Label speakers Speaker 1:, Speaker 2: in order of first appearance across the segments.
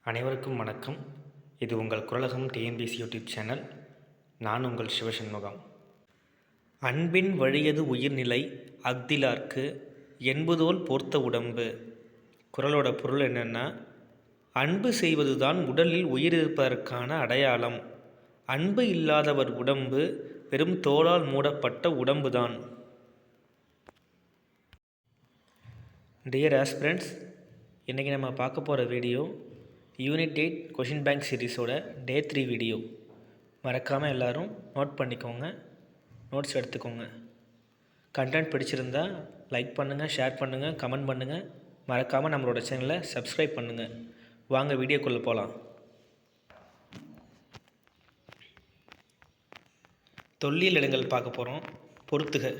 Speaker 1: அனைவருக்கும் வணக்கம். இது உங்கள் குரலகம் டிஎன்பிசி யூடியூப் சேனல். நான் உங்கள் சிவசண்முகம். அன்பின் வழியது உயிர்நிலை அஃதிலார்க்கு என்பதோல் போர்த்த உடம்பு. குரலோட பொருள் என்னென்னா, அன்பு செய்வது தான் உடலில் உயிர் இருப்பதற்கான அடையாளம். அன்பு இல்லாதவர் உடம்பு வெறும் தோலால் மூடப்பட்ட உடம்பு தான். டியர் ஆஸ்பிரண்ட்ஸ், இன்றைக்கி நம்ம பார்க்க போகிற வீடியோ யூனிட் 8 கொஷின் பேங்க் சீரீஸோட டே 3 வீடியோ. மறக்காமல் எல்லோரும் நோட் பண்ணிக்கோங்க, நோட்ஸ் எடுத்துக்கோங்க. கண்டென்ட் பிடிச்சிருந்தா லைக் பண்ணுங்கள், ஷேர் பண்ணுங்கள், கமெண்ட் பண்ணுங்கள். மறக்காமல் நம்மளோட சேனலை சப்ஸ்கிரைப் பண்ணுங்கள். வாங்க வீடியோக்குள்ளே போகலாம். தொல்லியல் இடங்கள் பார்க்க போகிறோம். பொறுத்துக.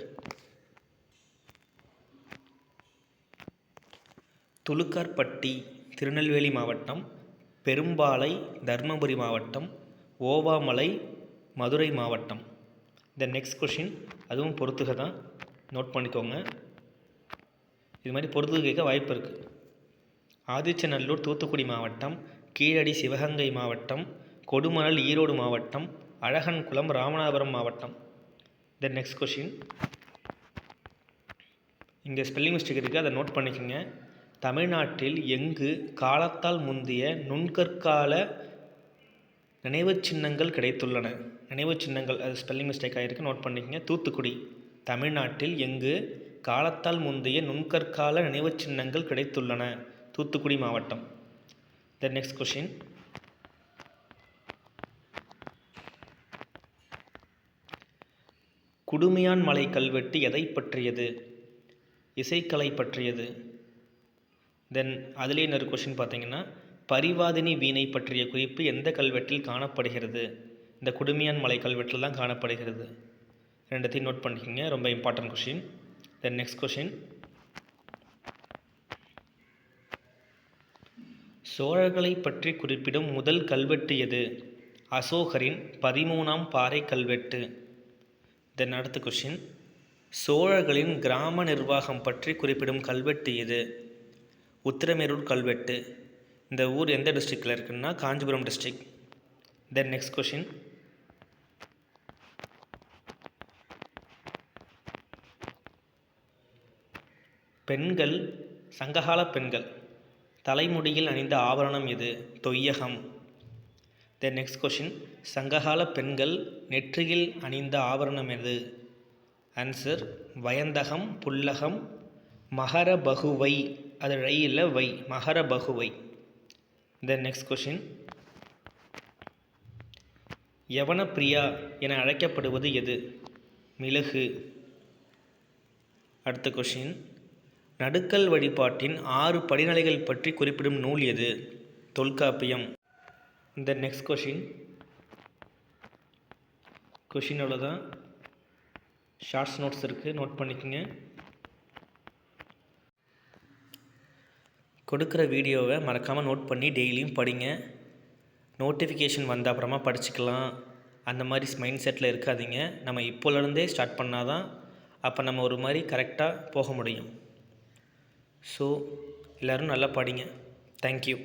Speaker 1: துலுக்கார்பட்டி திருநெல்வேலி மாவட்டம், பெரும்பாலை தர்மபுரி மாவட்டம், ஓவாமலை மதுரை மாவட்டம். இந்த நெக்ஸ்ட் கொஷின் அதுவும் பொறுத்துக தான், நோட் பண்ணிக்கோங்க. இது மாதிரி பொறுத்துக கேட்க வாய்ப்பு இருக்குது. ஆதிச்சநல்லூர் தூத்துக்குடி மாவட்டம், கீழடி சிவகங்கை மாவட்டம், கொடுமணல் ஈரோடு மாவட்டம், அழகன்குளம் ராமநாதபுரம் மாவட்டம். இந்த நெக்ஸ்ட் கொஷின் இங்கே ஸ்பெல்லிங் மிஸ்டேக் இருக்குது, அதை நோட் பண்ணிக்கோங்க. தமிழ்நாட்டில் எங்கு காலத்தால் முந்தைய நுண்கற்கால நினைவுச் சின்னங்கள் கிடைத்துள்ளன? நினைவுச் சின்னங்கள், அது ஸ்பெல்லிங் மிஸ்டேக் ஆகிருக்கு, நோட் பண்ணிக்கங்க. தூத்துக்குடி. தமிழ்நாட்டில் எங்கு காலத்தால் முந்தைய நுண்கற்கால நினைவுச் சின்னங்கள் கிடைத்துள்ளன? தூத்துக்குடி மாவட்டம். த நெக்ஸ்ட் கொஷின், குடுமியான் மலை கல்வெட்டு எதை பற்றியது? இசைக்கலை பற்றியது. தென் அதிலே இன்னொரு கொஷின் பார்த்தீங்கன்னா, பரிவாதினி வீணை பற்றிய குறிப்பு எந்த கல்வெட்டில் காணப்படுகிறது? இந்த குடுமியான் மலை கல்வெட்டில் தான் காணப்படுகிறது. ரெண்டுத்தையும் நோட் பண்ணிக்கோங்க, ரொம்ப important question. Then next question, சோழர்களை பற்றி குறிப்பிடும் முதல் கல்வெட்டு எது? அசோகரின் 13ஆம் பாறை கல்வெட்டு. தென் அடுத்த கொஷின், சோழர்களின் கிராம நிர்வாகம் பற்றி குறிப்பிடும் கல்வெட்டு எது? உத்திரமேரூர் கல்வெட்டு. இந்த ஊர் எந்த டிஸ்ட்ரிக்டில் இருக்குன்னா காஞ்சிபுரம் டிஸ்ட்ரிக்ட். தென் நெக்ஸ்ட் கொஷின், பெண்கள், சங்ககால பெண்கள் தலைமுடியில் அணிந்த ஆபரணம் எது? தொய்யகம். தென் நெக்ஸ்ட் கொஷின், சங்ககால பெண்கள் நெற்றியில் அணிந்த ஆபரணம் எது? ஆன்சர் வயந்தகம், புல்லகம், மகர பகுவை. அது ரை இல்லை, வை, மகர பகுவை. தென் நெக்ஸ்ட் கொஷின், யவனப்பிரியா என அழைக்கப்படுவது எது? மிளகு. அடுத்த கொஷின், நடுக்கல் வழிபாட்டின் 6 படிநிலைகள் பற்றி குறிப்பிடும் நூல் எது? தொல்காப்பியம். இந்த நெக்ஸ்ட் கொஷின் அவ்வளோதான். ஷார்ட்ஸ் நோட்ஸ் இருக்குது, நோட் பண்ணிக்கோங்க. கொடுக்குற வீடியோவை மறக்காமல் நோட் பண்ணி டெய்லியும் படிங்க. நோட்டிஃபிகேஷன் வந்த அப்புறமா படிச்சுக்கலாம் அந்த மாதிரி மைண்ட் செட்டில் இருக்காதீங்க. நம்ம இப்போலேருந்தே ஸ்டார்ட் பண்ணால் தான் அப்போ நம்ம ஒரு மாதிரி கரெக்டாக போக முடியும். ஸோ எல்லோரும் நல்லா படிங்க. தேங்க்யூ.